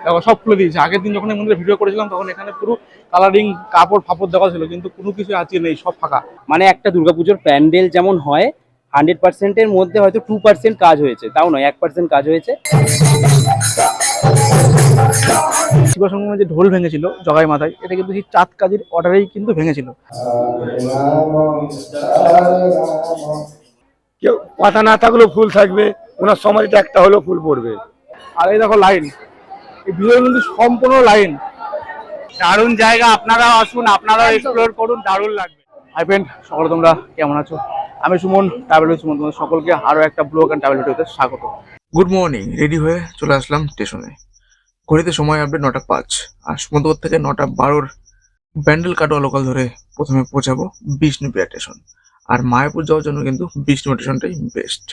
দেখো সব খুলে দিয়েছে। আগের দিন যখন এই মন্দিরে ভিডিও করেছিলাম তখন এখানে পুরো কালারিং কাপড় ফাপড় দেওয়া ছিল, কিন্তু কোনো কিছু আজকে নেই, সব ফাঁকা। মানে একটা দুর্গাপুজোর প্যান্ডেল যেমন হয় 100%-এর মধ্যে হয়তো 2% কাজ হয়েছে, তাও নয় 1% কাজ হয়েছে। শিবা সঙ্গমে যে ঢোল ভেঙেছিল জগাই মাথায়, এটা কিন্তু সেই চাঁদ কাজীর অর্ডারেই কিন্তু ভেঙেছিল। কেউ পাতা না থাকলেও ফুল থাকবে, ওনার সমাধিতে একটা হলেও ফুল পড়বে। আর এই দেখো লাইন, এই ভিডিওর কিন্তু সম্পূর্ণ লাইন। দারুণ জায়গা, আপনারাও আসুন, আপনারাও এক্সপ্লোর করুন, দারুণ লাগবে। হাই ফ্রেন্ড, সকলে তোমরা কেমন আছো? আমি সুমন, ট্রাভেল উইথ সুমন, তোমাদের সকলকে আরো একটা ব্লগ অ্যান্ড ট্রাভেল ভিডিওতে স্বাগত। Good morning. রেডি হয়ে চলে আসলাম স্টেশনে। ঘড়িতে সময় আপডেট 9:05, আর সুমন্তপুর থেকে 9:12 ব্যান্ডেল কাটোয়া লোকাল ধরে প্রথমে পৌঁছাবো বিষ্ণুপ্রিয়া স্টেশন। আর মায়াপুর যাওয়ার জন্য কিন্তু বিষ্ণুপ্রিয়া স্টেশনটাই বেস্ট।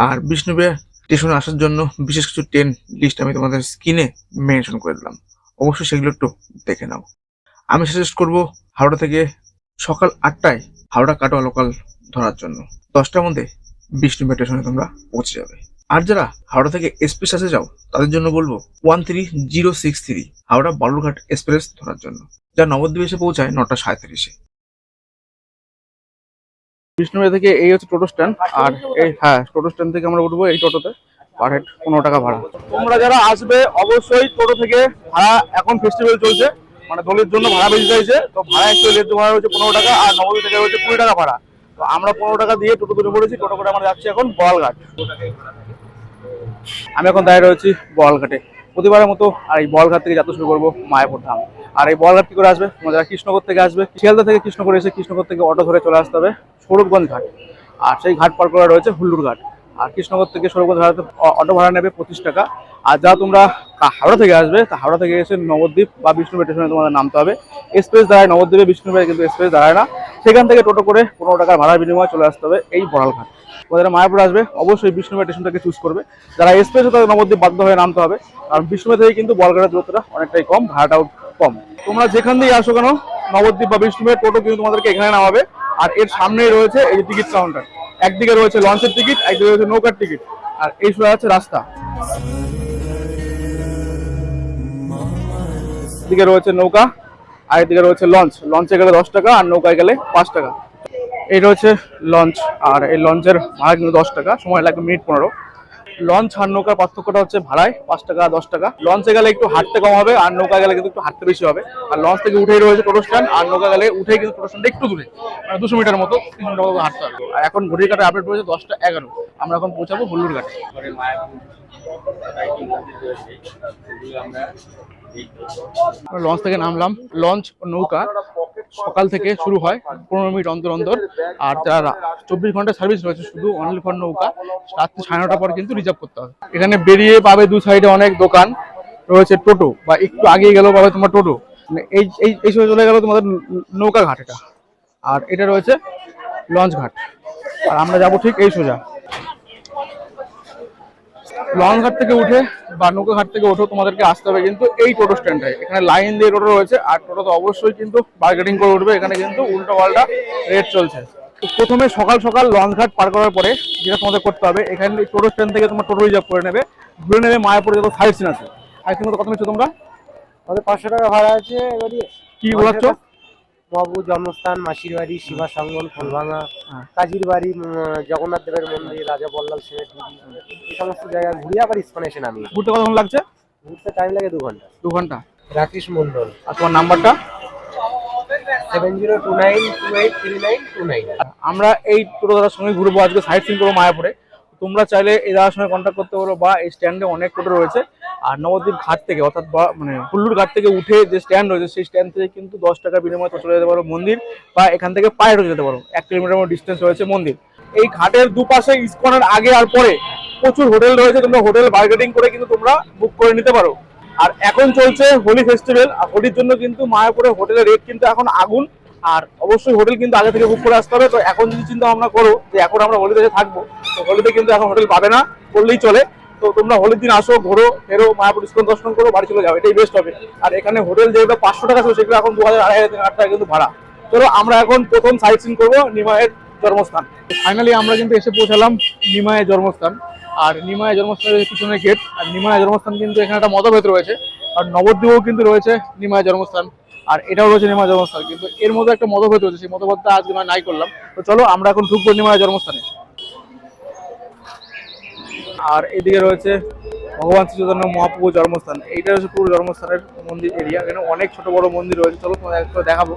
আর বিষ্ণুপ্রিয়া স্টেশনে আসার জন্য বিশেষ কিছু ট্রেন লিস্ট আমি তোমাদের স্ক্রিনে মেনশন করে দিলাম, অবশ্যই সেগুলো একটু দেখে নাও। আমি সাজেস্ট করবো হাওড়া থেকে সকাল 8টায় হাওড়া কাটোয়া লোকাল ধরার জন্য, 10টার মধ্যে বিষ্ণুপ্রিয়া স্টেশনে তোমরা পৌঁছে যাবে। আর যারা হাওড়া থেকে এক্সপ্রেস আসে যাও তাদের জন্য বলবো 13063 হাওড়া বালুরঘাট এক্সপ্রেস ধরার জন্য, যা নবদ্বীপে এসে পৌঁছায় 9:37-এ। বিষ্ণুপ্রিয়া থেকে এই হচ্ছে টোটো স্ট্যান্ড, আর এই টোটো স্ট্যান্ড থেকে আমরা উঠবো এই টোটোতে, পার হেড 15 টাকা ভাড়া। তোমরা যারা আসবে অবশ্যই টোটো থেকে ভাড়া, এখন ফেস্টিভ্যাল চলছে মানে দোলের জন্য ভাড়া বেশি চাইছে, তো ভাড়া একটু লেট ভাড়া হচ্ছে 15 টাকা, আর নবদ্বীপ থেকে হচ্ছে 20 টাকা ভাড়া। তো আমরা 15 টাকা দিয়ে টোটো তুলে পড়েছি, টোটো করে আমরা যাচ্ছি এখন বড়ালঘাট। আমি এখন দাঁড়িয়ে রয়েছি বড়ালঘাটে প্রতিবারের মতো, আর এই বড়ালঘাট থেকে যাত্রা শুরু করবো মায়াপুর ধাম। আর এই বড়ালঘাট কি করে আসবে? তোমরা যারা কৃষ্ণনগর থেকে আসবে, শিয়ালদা থেকে কৃষ্ণনগর এসে কৃষ্ণনগর থেকে অটো ধরে চলে আসতে হবে সৌরভগঞ্জ ঘাট, আর সেই ঘাট পার করে রয়েছে হুল্লুর ঘাট। আর কৃষ্ণনগর থেকে সৌরভগঞ্জ ঘাটে অটো ভাড়া নেবে 25 টাকা। আর যা তোমরা হাওড়া থেকে আসবে, তা হাওড়া থেকে এসে নবদ্বীপ বা বিষ্ণুপ্রিয়া স্টেশনে তোমাদের নামতে হবে। এক্সপ্রেস দাঁড়ায় নবদ্বীপে, বিষ্ণুপ্রিয়া কিন্তু এক্সপ্রেস দাঁড়ায় না। সেখান থেকে টোটো করে 15 টাকার ভাড়ার বিনিময়ে চলে আসতে হবে এই বড়ালঘাট। যারা মায়াপুর আসবে অবশ্যই বিষ্ণুপ্রিয়া স্টেশনটাকে চুজ করবে। যারা এক্সপ্রেস তাদের নবদ্বীপ বাধ্য হয়ে নামতে হবে, কারণ বিষ্ণুপ্রিয়া থেকে কিন্তু বড়ালঘাটের দূরত্বটা অনেকটাই কম, ভাড়াটাও কম। তোমরা যেখান দিয়ে আসো কেন নবদ্বীপ বা বিষ্ণুপ্রিয়া, টোটো কিন্তু তোমাদেরকে এখানে নামাবে। আর এর সামনেই রয়েছে এই যে টিকিট কাউন্টার, একদিকে রয়েছে লঞ্চের টিকিট, একদিকে রয়েছে নৌকার টিকিট, আর এই সোজা আছে রাস্তা। দিকে রয়েছে নৌকা, আর এদিকে রয়েছে লঞ্চ। লঞ্চে গেলে 10 টাকা, আর নৌকায় গেলে 5 টাকা। এই রয়েছে লঞ্চ, আর এই লঞ্চের ভাড়া কিন্তু 10 টাকা, সময় লাগবে মিনিট 15। লঞ্চ আর নৌকার পার্থক্যটা হচ্ছে ভাড়ায় 5 টাকা 10 টাকা। লঞ্চে গেলে একটু হাঁটতে কম হবে, আর নৌকা গেলে কিন্তু একটু হাঁটতে বেশি হবে। আর লঞ্চ থেকে উঠেই রয়েছে টোটো স্ট্যান্ড, আর নৌকা গেলে উঠেই কিন্তু টোটো স্ট্যান্ড একটু দূরে, মানে 200 মিটার মতো, 300 মিটার মতো হাঁটতে হবে। আর এখন ঘড়ির কাটায় আপডেট রয়েছে 10:11, আমরা এখন পৌঁছাবো হুল্লুর ঘাটে। লঞ্চ থেকে নামলাম। লঞ্চ ও নৌকা সকাল থেকে শুরু হয় 15 মিনিট অন্তর অন্তর, আর যারা 24 ঘন্টা সার্ভিস রয়েছে শুধু অনলি ফর নৌকা, রাত্রি 9:30 পর কিন্তু রিজার্ভ করতে হবে। এখানে বেরিয়ে পাবে দু সাইডে অনেক দোকান রয়েছে, টোটো বা একটু আগিয়ে গেলেও পাবে তোমার টোটো। এই এই এই সময় চলে গেল তোমাদের নৌকা ঘাট এটা, আর এটা রয়েছে লঞ্চ ঘাট। আর আমরা যাবো ঠিক এই সোজা। লঞ্চ ঘাট থেকে উঠে বা নৌকা ঘাট থেকে উঠে তোমাদেরকে আসতে হবে কিন্তু এই টোটো স্ট্যান্ডে। এখানে লাইন দিয়ে টোটো রয়েছে, আর টোটো তো অবশ্যই কিন্তু বার্গেনিং করে উঠবে, এখানে কিন্তু উল্টো পাল্টা রেট চলছে। তো প্রথমে সকাল সকাল লঞ্চ ঘাট পার করার পরে যেটা তোমাদের করতে হবে, এখানে টোটো স্ট্যান্ড থেকে তোমার টোটো রিজার্ভ করে নেবে, ঘুরে নেবে মায়াপুরে যত সাইট সিন আছে। সাইট সিন কত নিচ্ছ তোমরা? আমাদের 500 টাকা ভাড়া আছে। এবারে কি বলাচ্ছ? মহাপ্রভুর জন্মস্থান, মাসির বাড়ি, শিবা সঙ্গল, ফুলভাঙা, কাজীর বাড়ি, জগন্নাথ দেবের মন্দির, রাজা বল্লাল সেনের এই সমস্ত জায়গা ঘুরিয়ে আবার ইস্কনে এসে নামি। ঘুরতে কতক্ষণ লাগছে? ঘুরতে টাইম লাগে 2 ঘন্টা। 2 ঘন্টা। রাকেশ মন্ডল। আর তোমার নাম্বারটা? 7029283929। আমরা এই টোটো দাদার সঙ্গে ঘুরবো আজকে, সাইট সিন করবো মায়াপুরে। তোমরা চাইলে এই দাদার সঙ্গে কন্ট্যাক্ট করতে পারো, বা এই স্ট্যান্ডে অনেক টোটো রয়েছে। আর নবদ্বীপ ঘাট থেকে, অর্থাৎ মানে হুল্লুর ঘাট থেকে উঠে যে স্ট্যান্ড রয়েছে, সেই স্ট্যান্ড থেকে কিন্তু 10 টাকার বিনিময়ে চলে যেতে পারো মন্দির, বা এখান থেকে পায়ে হেঁটে যেতে পারো। 1 কিলোমিটার মতো ডিস্টেন্স রয়েছে মন্দির। এই ঘাটের দুপাশে ইসকনের আগে আর পরে প্রচুর হোটেল রয়েছে, তোমরা হোটেল বার্গেনিং করে কিন্তু তোমরা বুক করে নিতে পারো। আর এখন চলছে হোলি ফেস্টিভ্যাল, আর হোলির জন্য কিন্তু মায়াপুরে হোটেলের রেট কিন্তু এখন আগুন। আর অবশ্যই হোটেল কিন্তু আগে থেকে বুক করে আসতে হবে। তো এখন যদি চিন্তা ভাবনা করো যে এখন আমরা হোলিতে থাকবো, তো হোলিতে কিন্তু এখন হোটেল পাবে না, করলেই চলে। তো তোমরা হোলির দিন আসো, ঘোরো, ফেরো, মায়াপুর ইস্কন দর্শন করো, বাড়ি চলে যাও, এটাই বেস্ট হবে। আর এখানে হোটেল যেগুলো 500 টাকা ছিল সেগুলো এখন 2000, 2500, 3000 টাকা কিন্তু ভাড়া। চলো আমরা এখন প্রথম সাইট সিন করবো নিমায়ের জন্মস্থান। ফাইনালি আমরা কিন্তু এসে পৌঁছালাম নিমায়ের জন্মস্থান। আর নিমায়ের জন্মস্থানের পিছনে গেট। আর নিমায়ের জন্মস্থান কিন্তু এখানে একটা মতভেদ রয়েছে, আর নবদ্বীপেও কিন্তু রয়েছে নিমায়ের জন্মস্থান, আর এটাও রয়েছে নিমায়ের জন্মস্থান, কিন্তু এর মধ্যে একটা মতভেদ রয়েছে, সেই মতভেদটা আজকে নয় নাই করলাম। তো চলো আমরা এখন ঢুকবো নিমায়ের জন্মস্থানে। আর এদিকে রয়েছে ভগবান শ্রী চৈতন্য মহাপ্রভুর জন্মস্থান, এইটা হচ্ছে পুরো জন্মস্থানের মন্দির এরিয়া, এখানে অনেক ছোট বড় মন্দির রয়েছে, চলো তোমাদের একটু দেখাবো।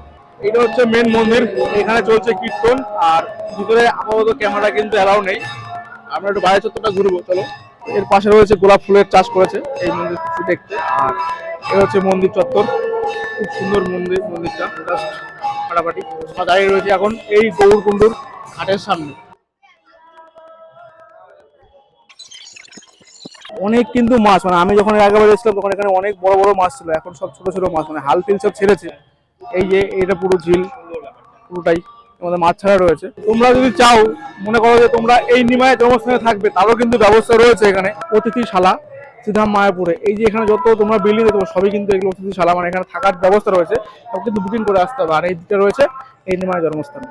এটা হচ্ছে মেন মন্দির, এখানে চলছে কীর্তন, আর ভিতরে আপাতত ক্যামেরা কিন্তু অ্যালাউ নেই, আমরা একটু বাইরে চত্বরটা ঘুরবো চলো। এর পাশে রয়েছে গোলাপ ফুলের চাষ করেছে এই মন্দির দেখতে, আর এ হচ্ছে মন্দির চত্বর, খুব সুন্দর মন্দির, মন্দিরটা জাস্ট ফাটাফাটি। আমরা দাঁড়িয়ে রয়েছে এখন এই গৌরকুণ্ডুর ঘাটের সামনে। অনেক কিন্তু মাছ, মানে আমি যখন আগেবার এসেছিলাম তখন এখানে অনেক বড় বড় মাছ ছিল, এখন সব ছোট ছোট মাছ, মানে হাল ফিল সব ছেড়েছে। এই যে এটা পুরো ঝিল, পুরোটাই আমাদের মাছ ছাড়া রয়েছে। তোমরা যদি চাও, মনে করো যে তোমরা এই নিমায়ের জন্মস্থানে থাকবে, তারও কিন্তু ব্যবস্থা রয়েছে এখানে অতিথিশালা শ্রীধাম মায়াপুরে। এই যে এখানে যত তোমরা বিল্ডিং দেখতে পাবে সবই কিন্তু এগুলো অতিথিশালা, মানে এখানে থাকার ব্যবস্থা রয়েছে, সব কিন্তু বুকিং করে আসতে হবে। আর এই দিকটা রয়েছে এই নিমায়ের জন্মস্থান।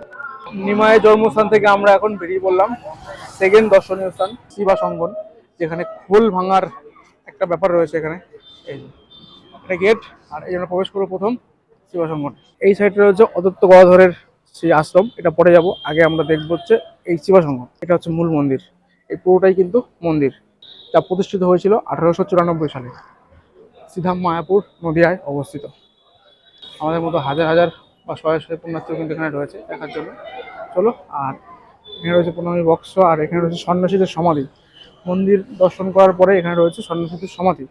নিমায়ের জন্মস্থান থেকে আমরা এখন বেরিয়ে পড়লাম সেকেন্ড দর্শনীয় স্থান শিবা সঙ্গন, যেখানে খোল ভাঙার একটা ব্যাপার রয়েছে এখানে। এই এটা গেট, আর এই জন্য প্রবেশ করবো প্রথম শিবা সঙ্গন। এই সাইডে রয়েছে অদত্ত গদাধরের সেই আশ্রম, এটা পরে যাব। আগে আমরা দেখবো হচ্ছে এই শিবা সঙ্গন, এটা হচ্ছে মূল মন্দির। এই পুরোটাই কিন্তু মন্দির, যা প্রতিষ্ঠিত হয়েছিল 1894 সালে, শ্রীধাম মায়াপুর নদিয়ায় অবস্থিত। আমাদের মতো হাজার হাজার বা শয়ে শয়ে পুণ্যার্থী কিন্তু এখানে রয়েছে দেখার জন্য। চলো, আর এখানে রয়েছে প্রণামী বক্স, আর এখানে রয়েছে সন্ন্যাসীদের সমাধি। মন্দির দর্শন করার পরে এখানে রয়েছে সন্ন্যাসীদের সমাধি।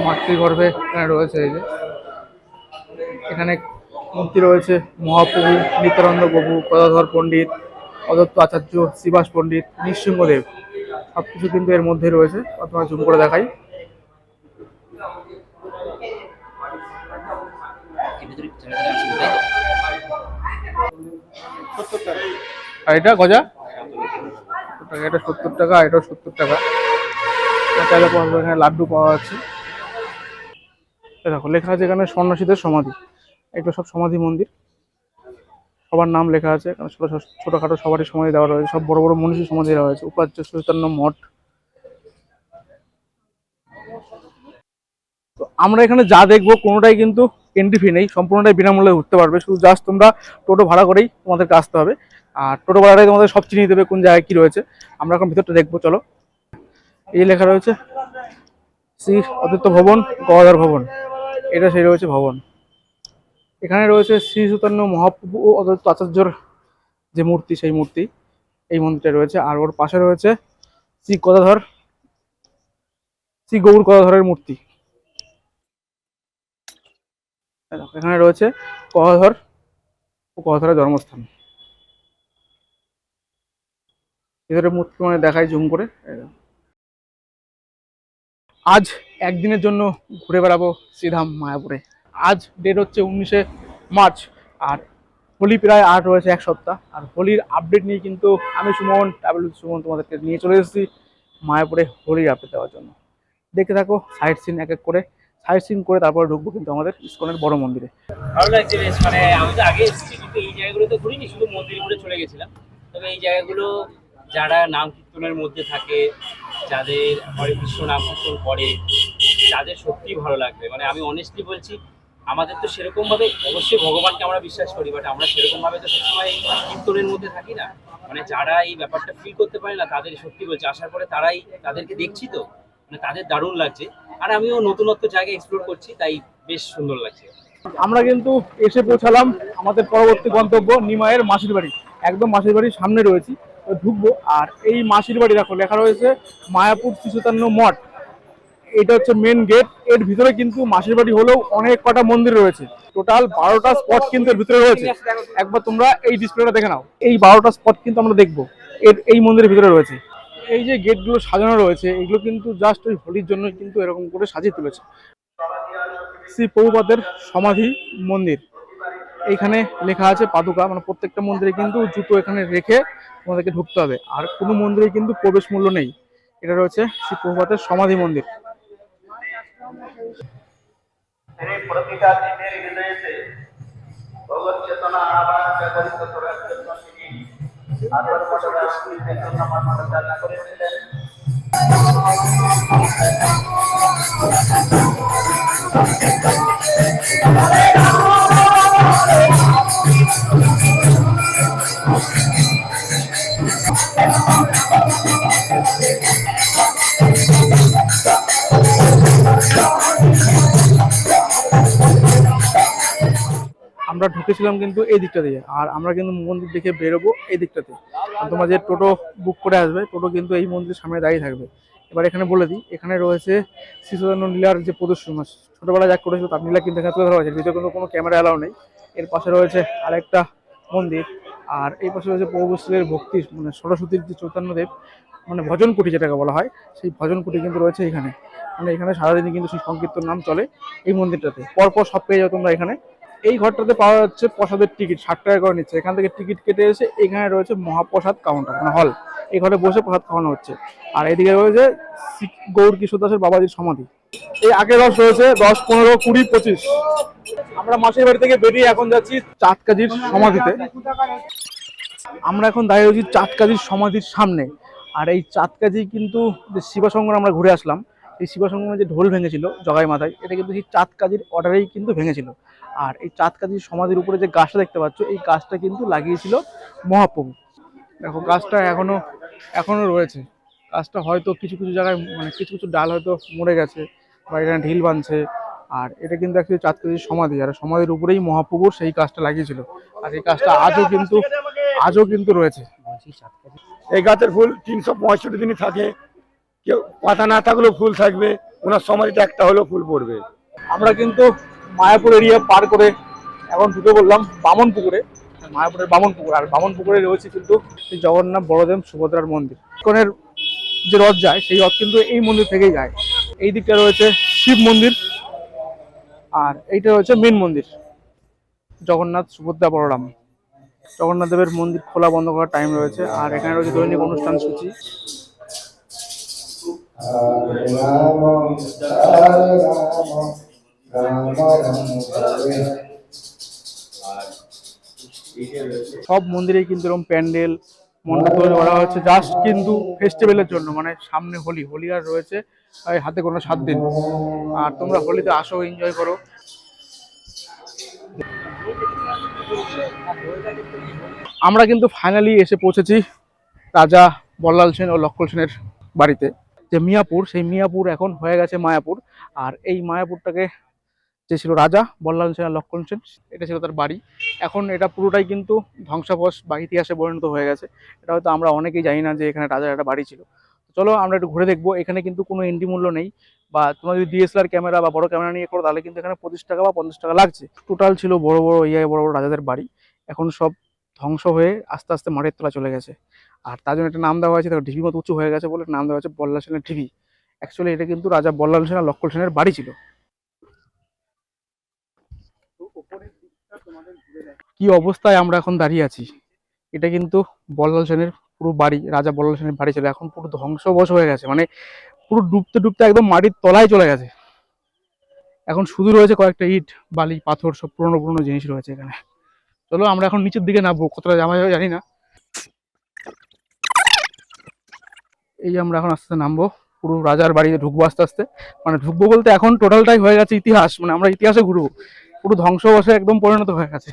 মাতৃগর্ভে এখানে রয়েছে এই যে, এখানে মূর্তি রয়েছে মহাপ্রভু, নিত্যানন্দ প্রভু, গদাধর পণ্ডিত, অদত্ত আচার্য, শ্রীবাস পণ্ডিত, নৃসিংহদেব, সবকিছু কিন্তু এর মধ্যে রয়েছে। আপনারা জুম করে দেখাই। আর এটা গজা এটা 70 টাকা, এটাও 70 টাকা। চাইলে এখানে লাড্ডু পাওয়া যাচ্ছে। দেখো লেখা আছে এখানে সন্ন্যাসীদের সমাধি, এগুলো সব সমাধি মন্দির, সবার নাম লেখা আছে। এখানে ছোটখাটো সবারই সমাধি দেওয়া রয়েছে, সব বড় বড় মনীষী সমাধি দেওয়া হয়েছে। উপাচার্য চৈতন্য মঠ। তো আমরা এখানে যা দেখবো কোনোটাই কিন্তু এন্ট্রি ফি নেই, সম্পূর্ণটাই বিনামূল্যে ঘুরতে পারবে। শুধু জাস্ট তোমরা টোটো ভাড়া করেই তোমাদেরকে আসতে হবে, আর টোটো ভাড়াটাই তোমাদের সব চিনিয়ে দেবে কোন জায়গায় কি রয়েছে। আমরা এখন ভিতরটা দেখবো চলো। এই লেখা রয়েছে শ্রী অদ্বৈত ভবন, গদাধর ভবন, এটা সেই রয়েছে ভবন। এখানে রয়েছে শ্রী চৈতন্য মহাপ্রভু ও অদ্বৈত আচার্যর যে মূর্তি, সেই মূর্তি এই মন্দিরটা রয়েছে। আর ওর পাশে রয়েছে শ্রী গদাধর, শ্রী গৌর গদাধরের মূর্তি। এখানে রয়েছে গদাধর ও গদাধরের জন্মস্থান। ভিতরে মূর্তি মানে দেখাই জুম করে। আজ একদিনের জন্য ঘুরে বেড়াবো শ্রীধাম মায়াপুরে। আজ ডেট হচ্ছে 19শে মার্চ, আর হোলি প্রায় আর রয়েছে এক সপ্তাহ। আর হোলির আপডেট নিয়ে কিন্তু আমি সুমন, সুমন তোমাদেরকে নিয়ে চলে এসেছি মায়াপুরে হোলির আপডেট দেওয়ার জন্য। দেখতে থাকো সাইট সিন এক এক করে, সাইট সিন করে তারপরে ঢুকবো কিন্তু আমাদের ইসকনের বড় মন্দিরে। ভালো লাগছে বেশ, মানে আমি তো আগে এসেছি কিন্তু এই জায়গাগুলো তো ঘুরিনি, শুধু মন্দির ঘুরে চলে গেছিলাম। তবে এই জায়গাগুলো যারা নাম কীর্তনের মধ্যে থাকে, যাদের হরে কৃষ্ণ নাম কীর্তন করে, তাদের সত্যিই ভালো লাগবে। মানে আমি অনেস্টলি বলছি, আমাদের তো সেরকমভাবে অবশ্যই ভগবানকে আমরা বিশ্বাস করি, বাট আমরা সেরকমভাবে তো সবসময় কীর্তনের মধ্যে থাকি না। মানে যারা এই ব্যাপারটা ফিল করতে পারে না, তাদের সত্যি বলছি আসার পরে তাদেরকে দেখছি তো, মানে তাদের দারুণ লাগছে। আর আমিও নতুনত্ব জায়গা এক্সপ্লোর করছি, তাই বেশ সুন্দর লাগছে। আমরা কিন্তু এসে পৌঁছালাম আমাদের পরবর্তী গন্তব্য নিমায়ের মাসির বাড়ি। একদম মাসির বাড়ির সামনে রয়েছি, ঢুকবো। আর এই মাসির বাড়ি দেখো লেখা রয়েছে মায়াপুর শ্রী চৈতন্য মঠ, এটা হচ্ছে মেন গেট। এর ভিতরে কিন্তু মাসির বাড়ি হলেও অনেক কটা মন্দির রয়েছে, টোটাল 12টা স্পট কিন্তু এর ভিতরে রয়েছে। একবার তোমরা এই ডিসপ্লেটা দেখে নাও, এই 12টা স্পট কিন্তু আমরা দেখবো এই মন্দিরের ভিতরে রয়েছে। এই যে গেটগুলো সাজানো রয়েছে, এগুলো কিন্তু জাস্ট ওই হোলির জন্য কিন্তু এরকম করে সাজিয়ে তুলেছে। শ্রী প্রভুপাদের সমাধি মন্দির, এইখানে লেখা আছে পাদুকা, মানে প্রত্যেকটা মন্দিরে কিন্তু জুতো এখানে রেখে তোমাদেরকে ঢুকতে হবে। আর কোনো মন্দিরে কিন্তু প্রবেশ মূল্য নেই। এটা রয়েছে শ্রী প্রভুপাদের সমাধি মন্দির। আমরা ঢুকেছিলাম কিন্তু এই দিকটা দিয়ে, আর আমরা কিন্তু মন্দির দেখে বেরোবো এই দিকটাতে। আর তোমরা যে টোটো বুক করে আসবে, টোটো কিন্তু এই মন্দিরের সামনে দাঁড়িয়ে থাকবে। এবার এখানে বলে দিই, এখানে রয়েছে শ্রীচৈতন্য লীলার যে প্রদর্শনী, ছোটবেলায় যা করেছিল তার লীলা কিন্তু এখানে তুলে ধরা হয়েছে। ভিতরে কিন্তু কোনো ক্যামেরা অ্যালাউ নেই। এর পাশে রয়েছে আরেকটা মন্দির, আর এই পাশে রয়েছে প্রভু শ্রীর ভক্তি মানে সরস্বতীর যে চৈতন্যদেব মানে ভজন কুটি যেটাকে বলা হয়, সেই ভজন কুটি কিন্তু রয়েছে এখানে। মানে এখানে সারাদিনই কিন্তু সেই সংকীর্তন নাম চলে এই মন্দিরটাতে। পরপর সব পেয়ে যাও তোমরা এখানে। এই ঘরটাতে পাওয়া যাচ্ছে প্রসাদের টিকিট, 60 টাকা করে নিচ্ছে। এখান থেকে টিকিট কেটে এসে এখানে রয়েছে মহাপ্রসাদ কাউন্টার মানে হল, এই ঘরে বসে প্রসাদ খাওয়ানো হচ্ছে। আর এদিকে রয়েছে গৌর কিশোর দাসের বাবাজির সমাধি। এই আগের রস রয়েছে 10, 15, 20, 25। আমরা মাসির বাড়ি থেকে বেরিয়ে এখন যাচ্ছি চাঁদকাজির সমাধিতে। আমরা এখন দাঁড়িয়ে রয়েছি চাঁদকাজির সমাধির সামনে। আর এই চাঁদকাজি কিন্তু যে শিবসংগ্রাম আমরা ঘুরে আসলাম, এই শিবসংগ্রামে যে ঢোল ভেঙেছিল জগাই মাথায়, এটা কিন্তু সেই চাঁদকাজির অর্ডারেই কিন্তু ভেঙেছিল। আর এই চাঁদকাজির সমাধির উপরে যে গাছটা দেখতে পাচ্ছ, এই গাছটা কিন্তু লাগিয়েছিল মহাপ্রভু। দেখো গাছটা এখনো রয়েছে। গাছটা হয়তো কিছু কিছু জায়গায় মানে কিছু কিছু ডাল হয়তো মরে গেছে বা এখানে ঢিল বাঁধছে। আর এটা কিন্তু অ্যাকচুয়ালি চাঁদকাজির সমাধি, আর সমাধির উপরেই মহাপ্রভুর সেই গাছটা লাগিয়েছিল। আর এই গাছটা আজও কিন্তু রয়েছে। এই গাছের ফুল 365 দিনই থাকে, কেউ পাতা না থাকলেও ফুল থাকবে, ওনার সমাধিতে একটা হলেও ফুল পড়বে। আমরা কিন্তু মায়াপুর এরিয়া পার করে এখন ঢুকে বললাম বামনপুকুরে, মায়াপুরের বামনপুকুর। আর বামনপুকুরে রয়েছে কিন্তু এই জগন্নাথ বড়দেব সুভদ্রার মন্দির। ইস্কনের যে রথ যায় সেই রথ কিন্তু এই মন্দির থেকেই যায়। এই দিকটা রয়েছে শিব মন্দির, আর এইটা রয়েছে মেন মন্দির জগন্নাথ সুভদ্রা বলরাম। জগন্নাথ দেবের মন্দির খোলা বন্ধ করার টাইম রয়েছে। আর এখানে রয়েছে দৈনিক অনুষ্ঠান সূচি। সব মন্দিরে কিন্তু এরকম প্যান্ডেল মণ্ডপ তৈরি করা হচ্ছে জাস্ট কিন্তু ফেস্টিভ্যালের জন্য, মানে সামনে হোলি আর রয়েছে হাতে কোনো 7 দিন। আর তোমরা হোলিতে আসো, এনজয় করো। আমরা কিন্তু ফাইনালি এসে পৌঁছেছি রাজা বল্লাল সেন ও লক্ষ্মণ সেনের বাড়িতে। যে মিয়াপুর, সেই মিয়াপুর এখন হয়ে গেছে মায়াপুর। আর এই মায়াপুরটাকে যে ছিল রাজা বল্লাল সেন আর লক্ষ্মণ সেন, এটা ছিল তার বাড়ি। এখন এটা পুরোটাই কিন্তু ধ্বংসাবশ বা ইতিহাসে পরিণত হয়ে গেছে। এটা হয়তো আমরা অনেকেই জানি না যে এখানে রাজার একটা বাড়ি ছিল। চলো আমরা একটু ঘুরে দেখবো। এখানে কিন্তু কোনো এন্ট্রি মূল্য নেই, বা তোমরা যদি ডিএসএলআর ক্যামেরা বা বড় ক্যামেরা নিয়ে করো তাহলে কিন্তু এখানে 25 টাকা বা 50 টাকা লাগছে। টোটাল ছিল বড় বড় রাজাদের বাড়ি, এখন সব ধ্বংস হয়ে আস্তে আস্তে মাটির তলা চলে গেছে। আর তার জন্য একটা নাম দেওয়া হয়েছে, ঢিবি মতো উঁচু হয়ে গেছে বলে নাম দেওয়া হয়েছে বল্লাল সেনের ঢিবি। অ্যাকচুয়ালি এটা কিন্তু রাজা বল্লাল সেন আর লক্ষ্মণ সেনের বাড়ি ছিল। কি অবস্থায় আমরা এখন দাঁড়িয়ে আছি, এটা কিন্তু বল্লাল সেনের পুরো বাড়ি, রাজা বল্লাল সেনের বাড়ি ছিল। এখন পুরো ধ্বংসবশ হয়ে গেছে, মানে পুরো ডুবতে ডুবতে একদম মাটির তলায় চলে গেছে। এখন শুধু রয়েছে কয়েকটা ইট, বালি, পাথর, সব পুরনো পুরনো জিনিস রয়েছে এখানে। চলো আমরা এখন নিচের দিকে নামবো, কতটা জামা যাবে জানি না। এই যে আমরা এখন আস্তে আস্তে নামবো, পুরো রাজার বাড়িতে ঢুকবো আস্তে আস্তে। মানে ঢুকবো বলতে এখন টোটালটাই হয়ে গেছে ইতিহাস, মানে আমরা ইতিহাসে ঘুরবো। পুরো ধ্বংসবশে একদম পরিণত হয়ে গেছে,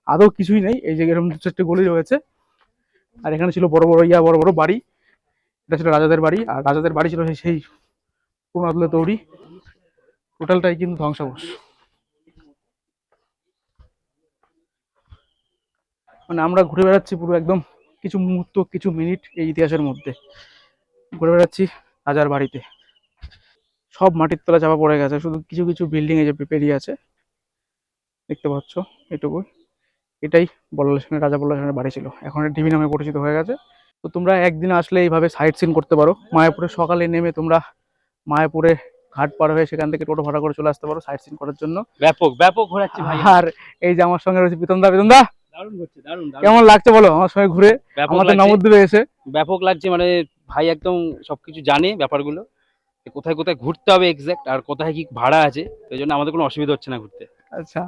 আদৌ কিছুই নেই। এই যে এরকম 2-4টে গলি রয়েছে। আর এখানে ছিল বড় বড় বাড়ি, এটা ছিল রাজাদের বাড়ি। আর রাজাদের বাড়ি ছিল সেই পুরনো তৈরি। টোটালটাই কিন্তু ধ্বংসাবশ। মানে আমরা ঘুরে বেড়াচ্ছি পুরো একদম কিছু মুহূর্ত, কিছু মিনিট এই ইতিহাসের মধ্যে ঘুরে বেড়াচ্ছি রাজার বাড়িতে। সব মাটির তলা চাপা পড়ে গেছে, শুধু কিছু কিছু বিল্ডিং এই যে পেরিয়ে আছে দেখতে পাচ্ছ, এটুকুই। এটাই বল্লাল সেনের, রাজা বল্লাল সেনের বাড়ি ছিল। এখন ঢিবি নামে পরিচিত হয়ে গেছে। তো তোমরা একদিন আসলে এইভাবে সাইট সিন করতে পারো। মায়াপুরে সকালে নেমে তোমরা মায়াপুরে ঘাট পার হয়ে সেখান থেকে টোটো ভাড়া করে চলে আসতে পারো সাইট সিন করার জন্য। ব্যাপক ঘোরাচ্ছি ভাই। আর এই যে আমার সঙ্গে রয়েছে প্রীতম দা। দারুণ ঘুরছে, দারুণ। কেমন লাগছে বলো আমার সঙ্গে ঘুরে, আমাদের নবদ্বীপে এসে? ব্যাপক লাগছে, মানে ভাই একদম সবকিছু জানে ব্যাপারগুলো, কোথায় কোথায় ঘুরতে হবে এক্সাক্ট, আর কোথায় কি ভাড়া আছে, এই জন্য আমাদের কোনো অসুবিধা হচ্ছে না ঘুরতে। আচ্ছা,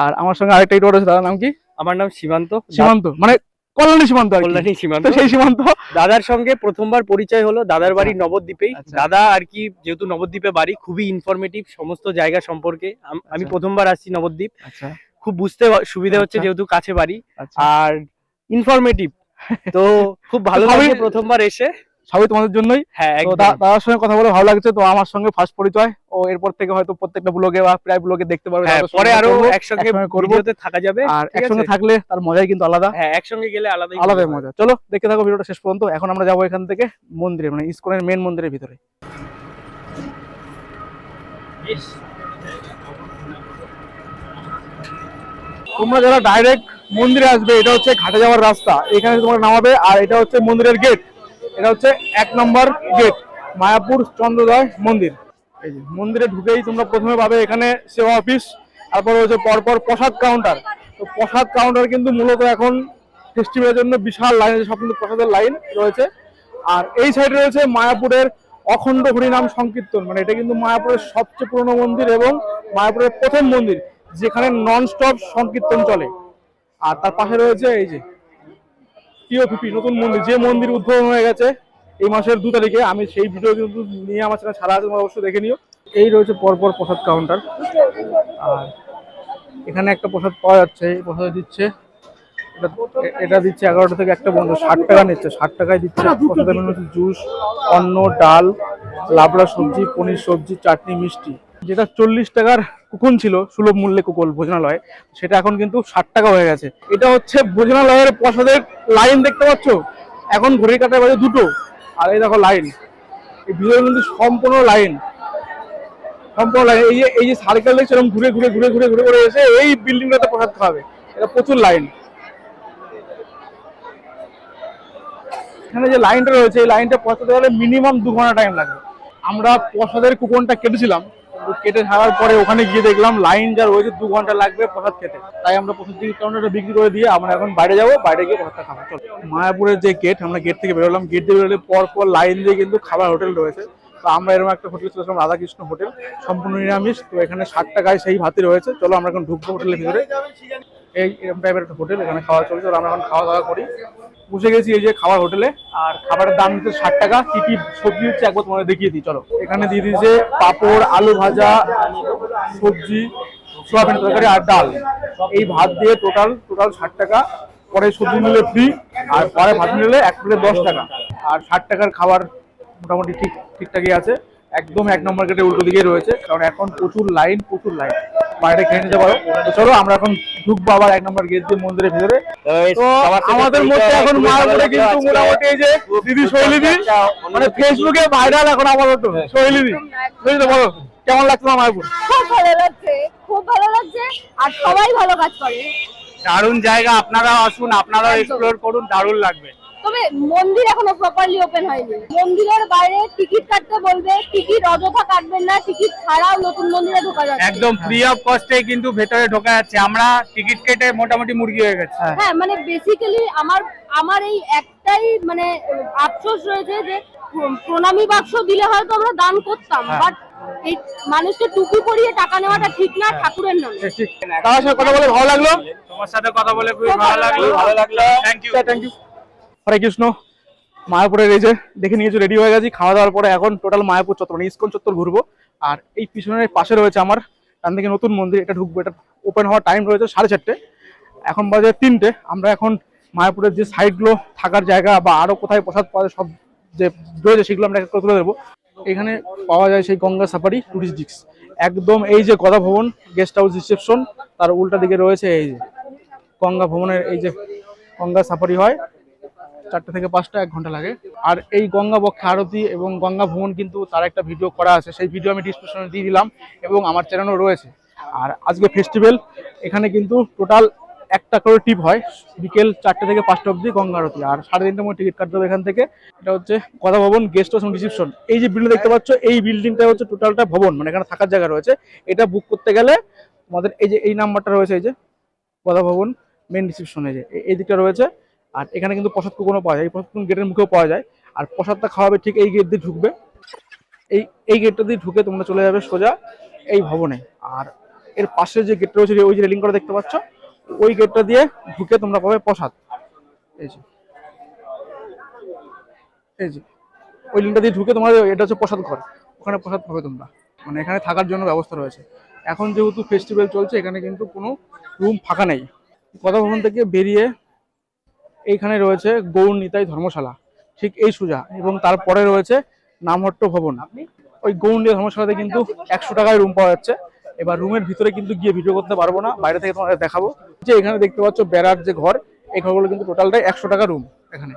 আর আমার সঙ্গে আরেকটা ইট রয়েছে, তার নাম কি? আমার নাম সীমান্ত। সীমান্ত মানে কল্যাণী সীমান্ত আর কি। কল্যাণী সীমান্ত। তো সেই সীমান্ত দাদার সঙ্গে প্রথমবার পরিচয় হলো দাদার বাড়ি আচ্ছা। নবদ্বীপেই। আচ্ছা। দাদা আর কি যেহেতু নবদ্বীপে বাড়ি, খুবই ইনফরমেটিভ সমস্ত জায়গা সম্পর্কে। আমি আচ্ছা। প্রথমবার আসছি নবদ্বীপ, আচ্ছা খুব বুঝতে সুবিধা হচ্ছে আচ্ছা। যেহেতু কাছে বাড়ি আচ্ছা আর ইনফরমেটিভ। তো খুব ভালো সবই- লাগছে প্রথমবার এসে। সবই তোমাদের জন্যই। হ্যাঁ তো একদম। দাদার সঙ্গে কথা বলে ভালো লাগছে। তো আমার সঙ্গে ফার্স্ট পরিচয়, ও এরপর থেকে হয়তো প্রত্যেকটা ব্লগে বা প্রায় ব্লগে দেখতে পারবে। হ্যাঁ দাদার সঙ্গে পরে আরো করবো, একসঙ্গে করবো। ভিডিওতে থাকা যাবে। আর ঠিক একসঙ্গে আছে? থাকলে তার মজাই কিন্তু আলাদা, হ্যাঁ একসঙ্গে গেলে আলাদাই আলাদাই মজা। চলো দেখতে থাকো ভিডিওটা শেষ পর্যন্ত। এখন আমরা যাবো এখান থেকে মন্দিরে, মানে ইসকনের মেন মন্দিরের ভিতরে। তোমরা যারা ডাইরেক্ট মন্দিরে আসবে, এটা হচ্ছে ঘাটে যাওয়ার রাস্তা, এখানে তোমরা নামাবে। আর এটা হচ্ছে মন্দিরের গেট, এটা হচ্ছে 1 নম্বর গেট, মায়াপুর চন্দ্রোদয় মন্দির। এই যে মন্দিরে ঢুকেই তোমরা প্রথমে পাবে এখানে সেবা অফিস, তারপর হচ্ছে পরপর প্রসাদ কাউন্টার। তো প্রসাদ কাউন্টার কিন্তু মূলত এখন ফেস্টিভ্যালের জন্য বিশাল লাইন আছে, সব কিন্তু প্রসাদের লাইন রয়েছে। আর এই সাইডে রয়েছে মায়াপুরের অখণ্ড হরিনাম সংকীর্তন, মানে এটা কিন্তু মায়াপুরের সবচেয়ে পুরনো মন্দির এবং মায়াপুরের প্রথম মন্দির যেখানে নন স্টপ সংকীর্তন চলে। আর তার পাশে রয়েছে এই যে টিওপিপি নতুন মন্দির, যে মন্দির উদ্বোধন হয়ে গেছে এই মাসের 2 তারিখে। আমি সেই ভিডিও কিন্তু নিয়ে আমার চ্যানেলে ছাড়া আছে, তোমরা অবশ্যই দেখে নিও। এই রয়েছে পরপর প্রসাদ কাউন্টার। আর এখানে একটা প্রসাদ পাওয়া যাচ্ছে, এই প্রসাদ দিচ্ছে, এটা দিচ্ছে 11টা থেকে একটা বন্ধ, 60 টাকা নিচ্ছে, 60 টাকায় দিচ্ছে। প্রসাদের মেনু হচ্ছে জুস, অন্ন, ডাল, লাবড়া সবজি, পনির সবজি, চাটনি, মিষ্টি। যেটা 40 টাকার কুকুন ছিল সুলভ মূল্যে কুকুল ভোজনালয়, সেটা এখন কিন্তু 60 টাকা হয়ে গেছে। এটা হচ্ছে ভোজনালয়ের প্রসাদের লাইন, দেখতে পাচ্ছ এখন ঘড়ির কাঁটার বাজে 2টো। আর এই দেখো লাইন, এই ভিতরে কিন্তু সম্পূর্ণ লাইন, সম্পূর্ণ লাইন। এই যে সার্কেল দেখছো এরকম ঘুরে ঘুরে ঘুরে ঘুরে ঘুরে ঘুরে এসে এই বিল্ডিংটাতে প্রসাদ খাওয়াবে। এটা প্রচুর লাইন। এখানে যে লাইনটা রয়েছে, এই লাইনটা পৌঁছাতে গেলে মিনিমাম 2 ঘন্টা টাইম লাগে। আমরা প্রসাদের কুপনটা কেটেছিলাম, কিন্তু কেটে ছাড়ার পরে ওখানে গিয়ে দেখলাম লাইন যা রয়েছে 2 ঘন্টা লাগবে প্রসাদ খেতে। তাই আমরা প্রসাদ টিকিট কাউন্টারটা বিক্রি করে দিয়ে আমরা এখন বাইরে যাবো, বাইরে গিয়ে প্রসাদটা খাবো। চলো, মায়াপুরের যে গেট, আমরা গেট থেকে বেরোলাম, গেট দিয়ে বেরোলে পর লাইন দিয়ে কিন্তু খাবার হোটেল রয়েছে। তো আমরা এরকম একটা হোটেল চলেছিলাম, রাধাকৃষ্ণ হোটেল, সম্পূর্ণ নিরামিষ। তো এখানে 60 টাকায় সেই ভাতই রয়েছে। চলো আমরা এখন ঢুকবো হোটেলের ভিতরে। এরকম টাইপের একটা হোটেল, এখানে খাওয়া চলছে। আমরা এখন খাওয়া দাওয়া করি, বসে গেছি এই যে খাবার হোটেলে। আর খাবারের দাম হচ্ছে 60 টাকা। কি কি সবজি হচ্ছে একবার তোমাদের দেখিয়ে দিই, চলো। এখানে দিয়ে দিয়েছে পাঁপড়, আলু ভাজা, সবজি, সোয়াবিন তরকারি আর ডাল। এই ভাত দিয়ে টোটাল 60 টাকা। পরে সবজি নিলে ফ্রি, আর পরে ভাত নিলে 1 প্লেট 10 টাকা। আর 60 টাকার খাবার মোটামুটি ঠিকঠাকই আছে। একদম 1 নম্বর গেটে উল্টো দিকে রয়েছে, কারণ এখন প্রচুর লাইন। বাইরে খেয়ে নিতে পারো। তো চলো আমরা এখন ঢুকবো আবার 1 নম্বর গেট দিয়ে মন্দিরের ভিতরে। তো আমাদের মধ্যে এখন মায়াপুরে কিন্তু মোটামুটি এই যে দিদি শৈলীদি, মানে ফেসবুকে ভাইরাল এখন আপাতত শৈলীদি। বলো কেমন লাগছে তোমার মায়াপুর? খুব ভালো লাগছে, খুব ভালো লাগছে। আর সবাই ভালো কাজ করে। দারুণ জায়গা, আপনারা আসুন, আপনারা একদম। এক্সপ্লোর করুন, দারুণ লাগবে। তবে মন্দির এখনো প্রপারলি ওপেন হয়নি। মন্দিরের বাইরে টিকিট কাটতে বলবে, টিকিট অযথা কাটবেন না, টিকিট ছাড়াও নতুন মন্দিরে ঢোকা যাচ্ছে। একদম ফ্রি অফ কস্টে কিন্তু ভেতরে ঢোকা যাচ্ছে। আমরা টিকিট কেটে মোটামুটি মুরগি হয়ে গেছে। হ্যাঁ মানে বেসিক্যালি আমার এই একটাই মানে আফসোস রয়েছে যে প্রণামী বাক্স দিলে হয়তো আমরা দান করতাম, বাট এই মানুষকে টুপি পরিয়ে টাকা নেওয়াটা ঠিক না ঠাকুরের নামে। ঠিক। তার সাথে কথা বলে ভালো লাগলো। তোমার সাথে কথা বলে খুবই ভালো লাগলো। Thank you. হরে কৃষ্ণ। মায়াপুরের এই যে দেখে নিয়েছো, রেডি হয়ে গেছি। খাওয়া দাওয়ার পরে এখন টোটাল মায়াপুর চত্বর মানে ইসকন চত্বর ঘুরবো। আর এই পিছনের পাশে রয়েছে আমার ডান দিকে নতুন মন্দির, এটা ঢুকবো। এটা ওপেন হওয়ার টাইম রয়েছে 4:30, এখন বাজে 3টে। আমরা এখন মায়াপুরের যে সাইডগুলো থাকার জায়গা বা আরো কোথায় প্রসাদ পাওয়া যায় সব যে রয়েছে সেগুলো আমরা এক করে তুলে দেবো। এখানে পাওয়া যায় সেই গঙ্গা সাফারি টুরিস্ট ডিস্ক, একদম এই যে গদা ভবন গেস্ট হাউস রিসেপশন, তার উল্টা দিকে রয়েছে এই যে গঙ্গা ভবনের এই যে গঙ্গা সাফারি হয়। 4টে থেকে 5টা, 1 ঘন্টা লাগে। আর এই গঙ্গা বক্ষে আরতি এবং গঙ্গা ভ্রমণ কিন্তু তার একটা ভিডিও করা আছে, সেই ভিডিও আমি ডিসক্রিপশনে দিয়ে দিলাম এবং আমার চ্যানেলও রয়েছে। আর আজকে ফেস্টিভ্যাল, এখানে কিন্তু টোটাল 1 টাকা করে টিপ হয়, বিকেল 4টে থেকে 5টা অবধি গঙ্গা আরতি। আর 3:30টার মধ্যে টিকিট কাটতে হবে এখান থেকে। এটা হচ্ছে গদা ভবন গেস্ট হাউস এবং রিসেপশন। এই যে বিল্ডিং দেখতে পাচ্ছ, এই বিল্ডিংটা হচ্ছে টোটালটা ভবন, মানে এখানে থাকার জায়গা রয়েছে। এটা বুক করতে গেলে তোমাদের এই যে এই নাম্বারটা রয়েছে, এই যে গদা ভবন মেন রিসেপশনে যে এই দিকটা রয়েছে। আর এখানে কিন্তু প্রসাদ কুপনও পাওয়া যায়, এই প্রসাদ কুপন গেটের মুখেও পাওয়া যায়। আর প্রসাদটা খাওয়াবে ঠিক এই গেট দিয়ে ঢুকবে, এই গেটটা দিয়ে ঢুকে তোমরা চলে যাবে সোজা এই ভবনে। আর এর পাশে যে গেটটা রয়েছে, ওই যে রেলিং করা দেখতে পাচ্ছ, ওই গেটটা দিয়ে ঢুকে তোমরা পাবে প্রসাদ। এই যে এই যে ওই লিঙ্কটা দিয়ে ঢুকে তোমার এটা হচ্ছে প্রসাদ ঘর, ওখানে প্রসাদ পাবে তোমরা, মানে এখানে থাকার জন্য ব্যবস্থা রয়েছে। এখন যেহেতু ফেস্টিভ্যাল চলছে এখানে কিন্তু কোনো রুম ফাঁকা নেই। কথা ভবন থেকে বেরিয়ে এইখানে রয়েছে গৌর নিতাই ধর্মশালা, ঠিক এই সোজা, এবং তারপরে রয়েছে নামহট্ট ভবন। ওই গৌর নিতাই ধর্মশালাতে কিন্তু 100 টাকায় রুম পাওয়া যাচ্ছে। এবার রুমের ভিতরে কিন্তু গিয়ে ভিডিও করতে পারবো না, বাইরে থেকে তোমাদের দেখাবো। যে এখানে দেখতে পাচ্ছ বেড়ার যে ঘর, এই ঘরগুলো কিন্তু টোটালটাই 100 টাকা রুম। এখানে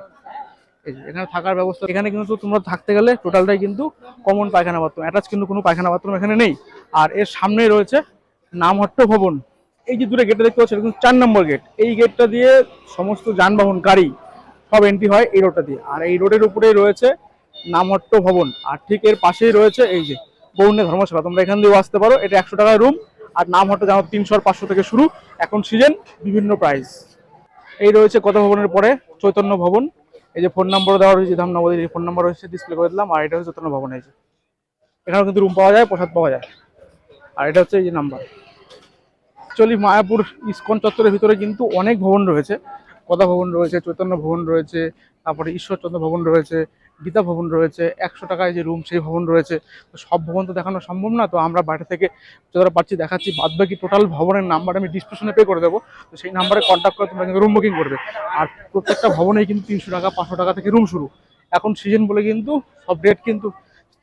এই যে এখানে থাকার ব্যবস্থা, এখানে কিন্তু তোমরা থাকতে গেলে টোটালটাই কিন্তু কমন পায়খানা বাথরুম, অ্যাটাচ কিন্তু কোনো পায়খানা বাথরুম এখানে নেই। আর এর সামনে রয়েছে নামহট্ট ভবন। এই যে দূরে গেটটা দেখতে পাচ্ছ এটা কিন্তু 4 নম্বর গেট। এই গেটটা দিয়ে সমস্ত যানবাহন গাড়ি সব এন্ট্রি হয় এই রোডটা দিয়ে। আর এই রোডের উপরেই রয়েছে নামহট্ট ভবন, আর ঠিক এর পাশেই রয়েছে এই যে গৌড় ধর্মশালা। তোমরা এখান দিয়েও আসতে পারো, এটা 100 টাকায় রুম। আর নামহট্ট জানো 300 আর 500 থেকে শুরু, এখন সিজন বিভিন্ন প্রাইস। এই রয়েছে কথা ভবনের পরে চৈতন্য ভবন। এই যে ফোন নাম্বার দেওয়া রয়েছে, ধাম নবদ্বীপের ফোন নাম্বার রয়েছে, ডিসপ্লে করে দিলাম। আর এটা হচ্ছে চৈতন্য ভবন। এই যে এখানেও কিন্তু রুম পাওয়া যায়, প্রসাদ পাওয়া যায়। আর এটা হচ্ছে এই যে নাম্বার। অ্যাকচুয়ালি মায়াপুর ইস্কন চত্বরের ভিতরে কিন্তু অনেক ভবন রয়েছে, কথা ভবন রয়েছে, চৈতন্য ভবন রয়েছে, তারপরে ঈশ্বরচন্দ্র ভবন রয়েছে, গীতা ভবন রয়েছে, 100 টাকায় যে রুম সেই ভবন রয়েছে। তো সব ভবন তো দেখানো সম্ভব না, তো আমরা বাইরে থেকে যতটা পারছি দেখাচ্ছি। বাদ বাকি টোটাল ভবনের নাম্বার আমি ডিসক্রিপশনে পে করে দেবো, তো সেই নাম্বারে কন্ট্যাক্ট করে তোমরা কিন্তু রুম বুকিং করবে। আর প্রত্যেকটা ভবনেই কিন্তু 300 টাকা 500 টাকা থেকে রুম শুরু। এখন সিজন বলে কিন্তু সব রেট কিন্তু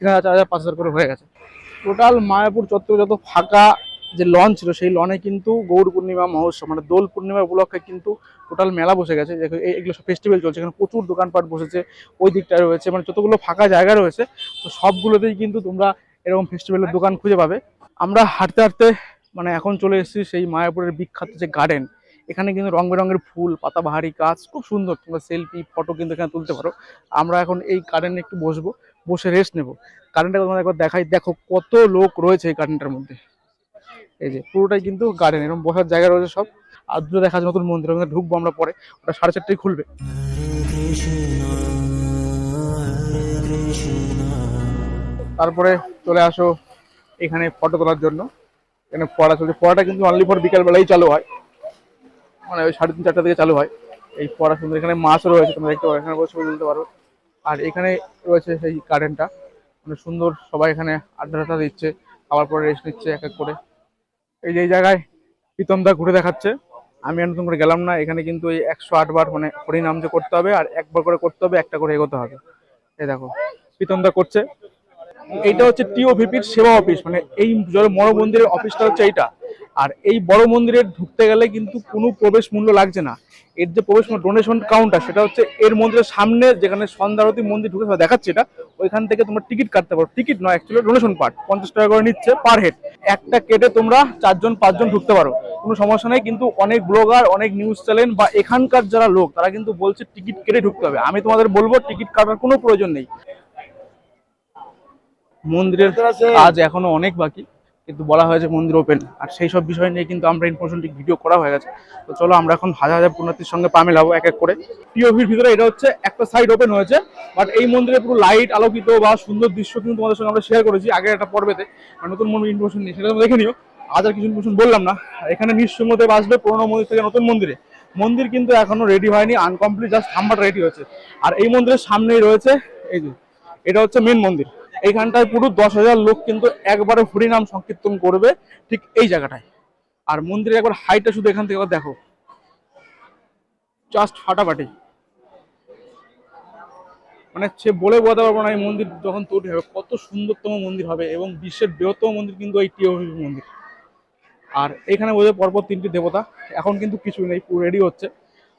3000 4000 5000 করে হয়ে গেছে। টোটাল মায়াপুর চত্বরে যত ফাঁকা যে লন ছিল, সেই লনে কিন্তু গৌর পূর্ণিমা মহোৎসব মানে দোল পূর্ণিমা উপলক্ষে কিন্তু টোটাল মেলা বসে গেছে। এগুলো সব ফেস্টিভ্যাল চলছে, এখানে প্রচুর দোকানপাট বসেছে। ওই দিকটায় রয়েছে মানে যতগুলো ফাঁকা জায়গা রয়েছে, তো সবগুলোতেই কিন্তু তোমরা এরকম ফেস্টিভ্যালের দোকান খুঁজে পাবে। আমরা হাঁটতে হাঁটতে মানে এখন চলে এসেছি সেই মায়াপুরের বিখ্যাত যে গার্ডেন। এখানে কিন্তু রং বেরঙের ফুল, পাতাবাহারি গাছ, খুব সুন্দর। তোমরা সেলফি ফটো কিন্তু এখানে তুলতে পারো। আমরা এখন এই গার্ডেনে একটু বসবো, বসে রেস্ট নেবো। গার্ডেনটা তোমাদের একবার দেখাই, দেখো কত লোক রয়েছে এই গার্ডেনটার মধ্যে। এই যে পুরোটাই কিন্তু গার্ডেন, এরকম বসার জায়গা রয়েছে সব। আর দূরে দেখা যাচ্ছে নতুন মন্দির, ওখানে ঢুকবো আমরা পরে, ওটা 4:30টায় খুলবে। তারপরে চলে আসো এখানে ফটো তোলার জন্য। এখানে পড়া চলছে, পড়াটা কিন্তু অনলি ফর বিকাল বেলায় চালু হয়, মানে ওই 3:30 4টা থেকে চালু হয় এই পড়া। সুন্দর এখানে মাছ রয়েছে, তোমরা দেখতে পারো, এখানে বসে তুলতে পারো। আর এখানে রয়েছে সেই গার্ডেনটা, মানে সুন্দর। সবাই এখানে আড্ডা দিচ্ছে, খাওয়ার পরে রেস্ট নিচ্ছে এক এক করে। এই যে এই জায়গায় প্রীতমদা ঘুরে দেখাচ্ছে, আমি আর নতুন করে গেলাম না। এখানে কিন্তু এই 108 বার মানে হরিনাম যে করতে হবে, আর একবার করে করতে হবে, একটা করে এগোতে হবে। এই দেখো প্রীতমদা করছে। এইটা হচ্ছে টিওভিপির সেবা অফিস, মানে এই বড় মন্দিরের অফিসটা হচ্ছে এইটা। আর এই বড় মন্দিরে ঢুকতে গেলে কিন্তু কোনো প্রবেশ মূল্য লাগছে না। এর যে প্রবেশ ডোনেশন কাউন্টার, সেটা হচ্ছে এর মন্দিরের সামনে যেখানে সন্ধ্যারতি মন্দির ঢুকে দেখাচ্ছে এটা, ওইখান থেকে তোমরা টিকিট কাটতে পারো। টিকিট নয়, অ্যাকচুয়ালি ডোনেশন পার্ট 50 টাকা করে নিচ্ছে পার হেড। একটা কেটে তোমরা 4 জন 5 জন ঢুকতে পারো, কোনো সমস্যা নেই। কিন্তু অনেক ব্লগার, অনেক নিউজ চ্যানেল বা এখানকার যারা লোক, তারা কিন্তু বলছে টিকিট কেটে ঢুকতে হবে। আমি তোমাদের বলবো টিকিট কাটার কোনো প্রয়োজন নেই। মন্দিরের কাজ এখনো অনেক বাকি, কিন্তু বলা হয়েছে মন্দির ওপেন। আর সেই সব বিষয় নিয়ে কিন্তু আমরা ইনফরমেশনটি ভিডিও করা হয়ে গেছে। তো চলো আমরা এখন হাজার হাজার পুণ্যার্থীর সঙ্গে পা মেলাবো এক এক করে। টিওভির ভিতরে এটা হচ্ছে একটা সাইড ওপেন হয়েছে, বাট এই মন্দিরে পুরো লাইট আলোকিত বা সুন্দর দৃশ্য কিন্তু তোমাদের সঙ্গে আমরা শেয়ার করেছি আগে একটা পর্বেতে। নতুন মন্দির ইনফরমেশন নিয়ে সেটা তোমরা দেখে নিও, আজ আর কিছু ইনফরমেশন বললাম না। এখানে নিঃসঙ্গতে আসবে পুরোনো মন্দির থেকে নতুন মন্দিরে। মন্দির কিন্তু এখনো রেডি হয়নি, আনকমপ্লিট, জাস্ট থাম্বাটা রেডি হয়েছে। আর এই মন্দিরের সামনেই রয়েছে এই যে, এটা হচ্ছে মেন মন্দির। এইখানটায় পুরো 10,000 লোক কিন্তু একবারে হরিনাম সংকীর্তন করবে ঠিক এই জায়গাটায়। আর মন্দিরের একবার হাইটটা শুধু এখান থেকে দেখো, জাস্ট ফাটাফাটি। মানে সে বলে বোঝাতে পারবো না এই মন্দির যখন তৈরি হবে কত সুন্দরতম মন্দির হবে, এবং বিশ্বের বৃহত্তম মন্দির কিন্তু এই টিওভি মন্দির। আর এখানে বোঝে পরপর 3টি দেবতা, এখন কিন্তু কিছু নেই, পুরো রেডি হচ্ছে।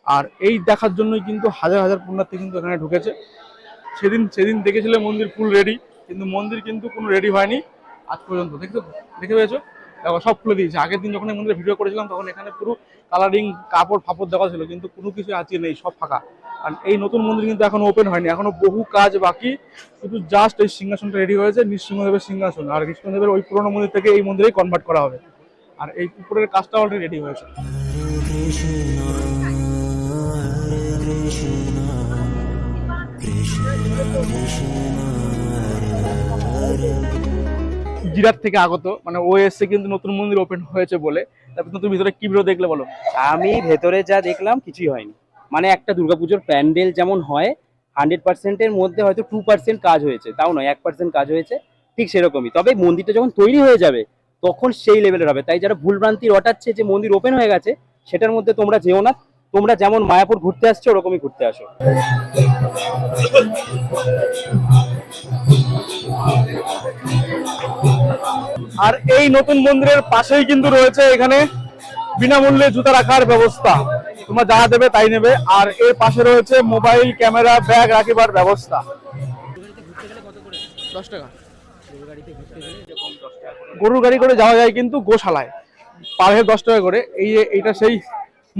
আর এই দেখার জন্যই কিন্তু হাজার হাজার পুণ্যার্থী কিন্তু এখানে ঢুকেছে। সেদিন দেখেছিলে মন্দির ফুল রেডি, কিন্তু মন্দির কিন্তু কোনো রেডি হয়নি আজ পর্যন্ত। দেখতে পেয়েছো, দেখো সব খুলে দিয়েছে। আগের দিন যখন এই মন্দিরে ভিডিও করেছিলাম তখন এখানে পুরো কালারিং কাপড় ফাপড় দেওয়া ছিল, কিন্তু কোনো কিছু আজকে নেই, সব ফাঁকা। আর এই নতুন মন্দির কিন্তু এখনো ওপেন হয়নি, এখনো বহু কাজ বাকি। শুধু জাস্ট এই সিংহাসনটা রেডি হয়েছে, নৃসিংহদেবের সিংহাসন। আর নৃসিংহদেবের ওই পুরোনো মন্দির থেকে এই মন্দিরেই কনভার্ট করা হবে। আর এই উপরের কাজটা অলরেডি রেডি হয়েছে। জিরাট থেকে আগত, মানে ও এসছে কিন্তু নতুন মন্দির ওপেন হয়েছে বলে। তারপর তুমি ভিতরে কি ভিডিও দেখলে বলো? আমি ভেতরে যা দেখলাম কিছুই হয়নি। মানে একটা দুর্গাপুজোর প্যান্ডেল যেমন হয় 100%-এর মধ্যে হয়তো 2% কাজ হয়েছে, তাও নয় 1% কাজ হয়েছে, ঠিক সেরকমই। তবে মন্দিরটা যখন তৈরি হয়ে যাবে তখন সেই লেভেলের হবে। তাই যারা ভুলভ্রান্তি রটাচ্ছে যে মন্দির ওপেন হয়ে গেছে, সেটার মধ্যে তোমরা যেও না। তোমরা যেমন মায়াপুর ঘুরতে আসছো ওরকমই ঘুরতে আসো। আর এই নতুন মন্দিরের পাশেই কিন্তু রয়েছে এখানে বিনামূল্যে জুতা রাখার ব্যবস্থা, তোমরা যা দেবে তাই নেবে। আর এর পাশে রয়েছে মোবাইল ক্যামেরা ব্যাগ রাখিবার ব্যবস্থা। 10 টাকা গরুর গাড়ি করে যাওয়া যায় কিন্তু গোশালায়, পার হেড 10 টাকা করে। এই যে এইটা সেই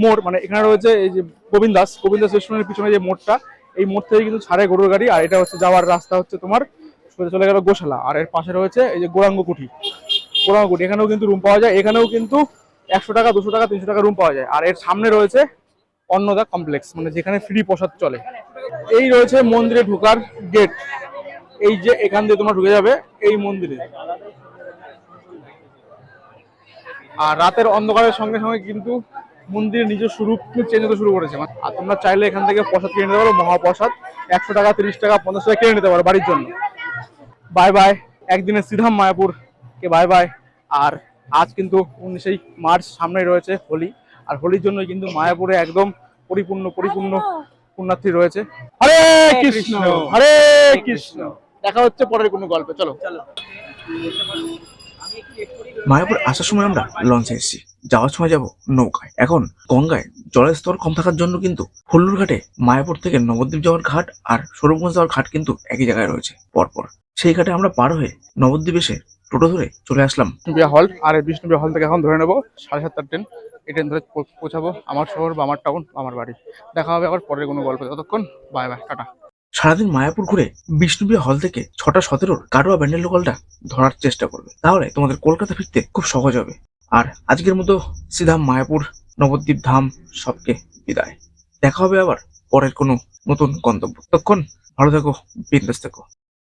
মোড়, মানে এখানে রয়েছে এই যে গোবিন্দ দাস রেস্টুরেন্টের পিছনে যে মোড়টা, এই মোড় থেকে কিন্তু ছাড়ে গরুর গাড়ি। আর এটা হচ্ছে যাওয়ার রাস্তা হচ্ছে তোমার সোজা চলে গেল গোশালা। আর এর পাশে রয়েছে এই যে গোরাঙ্গ কুঠি, এখানেও কিন্তু রুম পাওয়া যায়। এখানেও কিন্তু 100 টাকা 200 টাকা 300 টাকা রুম পাওয়া যায়। আর এর সামনে রয়েছে অন্নদা কমপ্লেক্স, মানে যেখানে ফ্রি প্রসাদ চলে। এই রয়েছে মন্দিরে ঢোকার গেট, এই যে এখান দিয়ে তোমরা ঢুকে যাবে এই মন্দিরে। আর রাতের অন্ধকারের সঙ্গে সঙ্গে কিন্তু মন্দিরের নিজস্ব রূপ চেঞ্জ হতে শুরু করেছে। আর তোমরা চাইলে এখান থেকে প্রসাদ কিনে নিতে পারো, মহাপ্রসাদ 100 টাকা 30 টাকা 50 টাকা কিনে নিতে পারো বাড়ির জন্য। বাই বাই একদিনের শ্রীধাম মায়াপুর কে বাই বাই। আর আজ কিন্তু 19 মার্চ, সামনে রয়েছে হোলি। আর হোলির জন্য কিন্তু মায়াপুরে একদম পরিপূর্ণ পুণ্যার্থী রয়েছে। হরে কৃষ্ণ হরে কৃষ্ণ। দেখা হচ্ছে পরের কোনো গল্পে, চলো। মায়াপুর আসার সময় আমরা লঞ্চে এসেছি, যাওয়ার সময় যাব নৌকায়। এখন গঙ্গায় জলের স্তর কম থাকার জন্য কিন্তু হুল্লুর ঘাটে মায়াপুর থেকে নবদ্বীপ যাওয়ার ঘাট আর স্বরূপগঞ্জ যাওয়ার ঘাট কিন্তু একই জায়গায় রয়েছে পরপর। সেই ঘাটে আমরা পার হয়ে নবদ্বীপ এসে টোটো ধরে চলে আসলাম বিষ্ণুপ্রিয়া হল। আর এই বিষ্ণুপ্রিয়া হল থেকে এখন ধরে নেবো 7:30 ট্রেন। এই ট্রেন ধরে পৌঁছাবো আমার শহর বা আমার টাউন বা আমার বাড়ি। দেখা হবে আবার পরের কোনো গল্পে, ততক্ষণ বাই বাই, টাটা। সারাদিন মায়াপুর ঘুরে বিষ্ণুপ্রিয়া হল থেকে 6:17 কাটোয়া ব্যান্ডেল লোকালটা ধরার চেষ্টা করবে, তাহলে তোমাদের কলকাতা ফিরতে খুব সহজ হবে। আর আজকের মতো শ্রীধাম মায়াপুর নবদ্বীপ ধাম সবকে বিদায়। দেখা হবে আবার পরের কোনো নতুন গন্তব্য। ততক্ষণ ভালো থেকো, বিন্দাস থেকো।